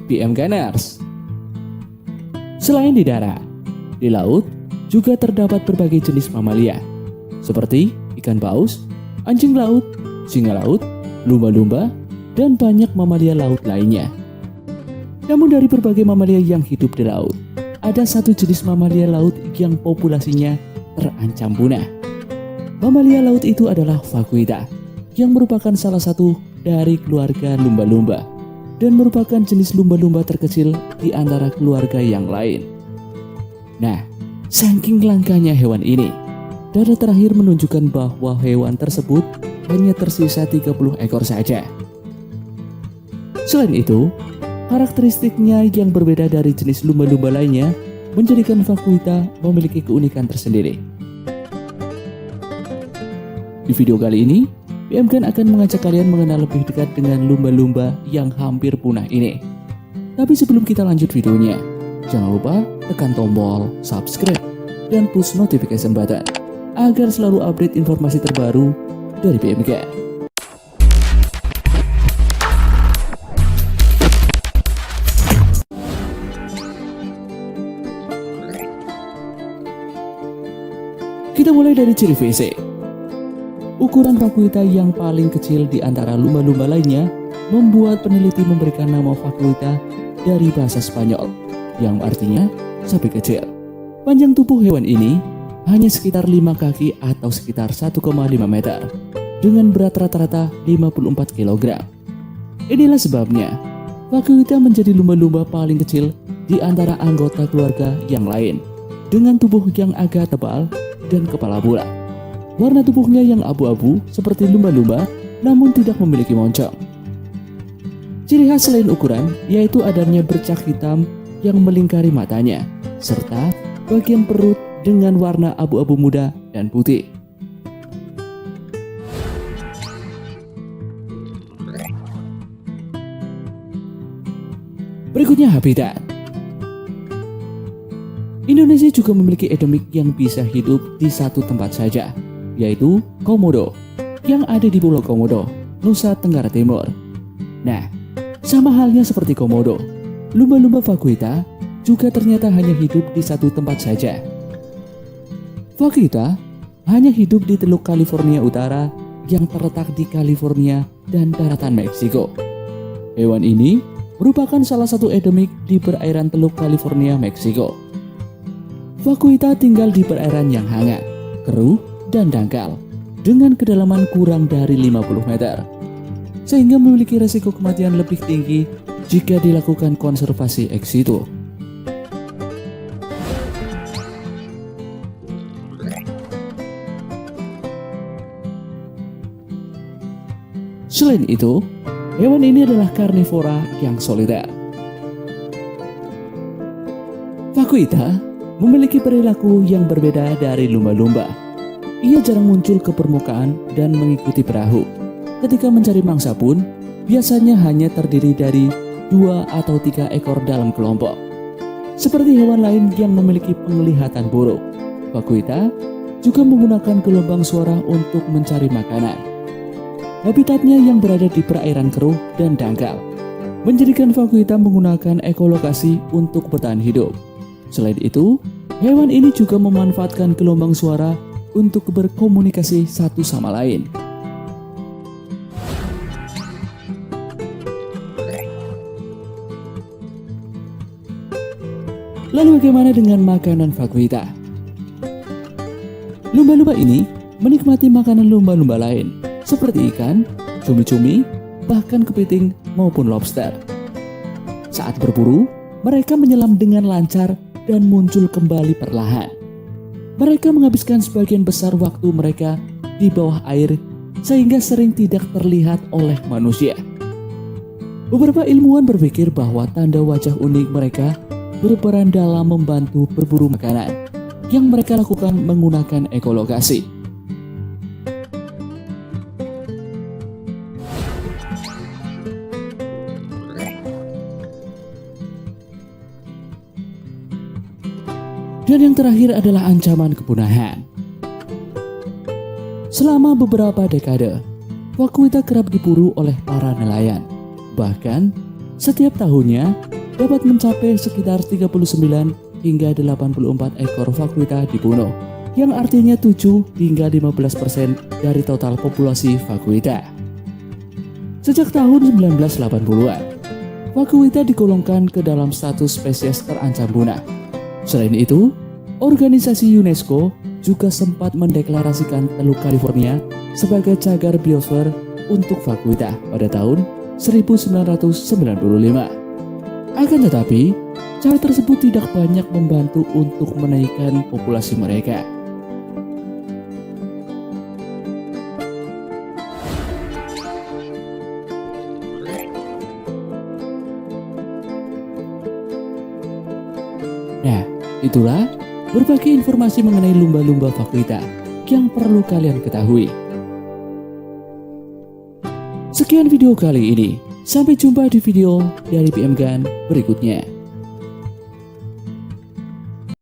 PM Gunners. Selain di darat, di laut juga terdapat berbagai jenis mamalia seperti ikan paus, anjing laut, singa laut, lumba-lumba, dan banyak mamalia laut lainnya. Namun dari berbagai mamalia yang hidup di laut, ada satu jenis mamalia laut yang populasinya terancam punah. Mamalia laut itu adalah vakuita, yang merupakan salah satu dari keluarga lumba-lumba dan merupakan jenis lumba-lumba terkecil di antara keluarga yang lain. Nah, saking langkanya hewan ini, data terakhir menunjukkan bahwa hewan tersebut hanya tersisa 30 ekor saja. Selain itu, karakteristiknya yang berbeda dari jenis lumba-lumba lainnya menjadikan vakuita memiliki keunikan tersendiri. Di video kali ini, PM Gun akan mengajak kalian mengenal lebih dekat dengan lumba-lumba yang hampir punah ini. Tapi sebelum kita lanjut videonya, jangan lupa tekan tombol subscribe dan push notification button agar selalu update informasi terbaru dari PM Gun. Kita mulai dari ciri fisik. Ukuran vakuita yang paling kecil di antara lumba-lumba lainnya membuat peneliti memberikan nama vakuita dari bahasa Spanyol, yang artinya sapi kecil. Panjang tubuh hewan ini hanya sekitar 5 kaki atau sekitar 1,5 meter, dengan berat rata-rata 54 kg. Inilah sebabnya vakuita menjadi lumba-lumba paling kecil di antara anggota keluarga yang lain, dengan tubuh yang agak tebal dan kepala bulat. Warna tubuhnya yang abu-abu seperti lumba-lumba namun tidak memiliki moncong. Ciri khas selain ukuran yaitu adanya bercak hitam yang melingkari matanya, serta bagian perut dengan warna abu-abu muda dan putih. Berikutnya habitat. Indonesia juga memiliki endemik yang bisa hidup di satu tempat saja, yaitu Komodo, yang ada di Pulau Komodo, Nusa Tenggara Timur. Nah, sama halnya seperti Komodo, lumba-lumba vakuita juga ternyata hanya hidup di satu tempat saja. Vakuita hanya hidup di Teluk California Utara yang terletak di California dan daratan Meksiko. Hewan ini merupakan salah satu endemik di perairan Teluk California, Meksiko. Vakuita tinggal di perairan yang hangat, keruh, dan dangkal dengan kedalaman kurang dari 50 meter, sehingga memiliki resiko kematian lebih tinggi jika dilakukan konservasi ex situ. Selain itu, hewan ini adalah karnivora yang solider. Vakuita memiliki perilaku yang berbeda dari lumba-lumba. Ia jarang muncul ke permukaan dan mengikuti perahu. Ketika mencari mangsa pun, biasanya hanya terdiri dari 2 atau 3 ekor dalam kelompok. Seperti hewan lain yang memiliki penglihatan buruk, vakuita juga menggunakan gelombang suara untuk mencari makanan. Habitatnya yang berada di perairan keruh dan dangkal menjadikan vakuita menggunakan ekolokasi untuk bertahan hidup. Selain itu, hewan ini juga memanfaatkan gelombang suara untuk berkomunikasi satu sama lain. Lalu bagaimana dengan makanan vakuita? Lumba-lumba ini menikmati makanan lumba-lumba lain seperti ikan, cumi-cumi, bahkan kepiting maupun lobster. Saat berburu, mereka menyelam dengan lancar dan muncul kembali perlahan. Mereka menghabiskan sebagian besar waktu mereka di bawah air sehingga sering tidak terlihat oleh manusia. Beberapa ilmuwan berpikir bahwa tanda wajah unik mereka berperan dalam membantu berburu makanan yang mereka lakukan menggunakan ekolokasi. Dan yang terakhir adalah ancaman kepunahan. Selama beberapa dekade, vakuita kerap diburu oleh para nelayan. Bahkan, setiap tahunnya dapat mencapai sekitar 39 hingga 84 ekor vakuita dibunuh, yang artinya 7 hingga 15% dari total populasi vakuita. Sejak tahun 1980-an, vakuita digolongkan ke dalam status spesies terancam punah. Selain itu, organisasi UNESCO juga sempat mendeklarasikan Teluk California sebagai cagar biosfer untuk vakuita pada tahun 1995. Akan tetapi, cara tersebut tidak banyak membantu untuk menaikkan populasi mereka. Nah, itulah berbagai informasi mengenai lumba-lumba vakuita yang perlu kalian ketahui. Sekian video kali ini. Sampai jumpa di video dari PM Gun berikutnya.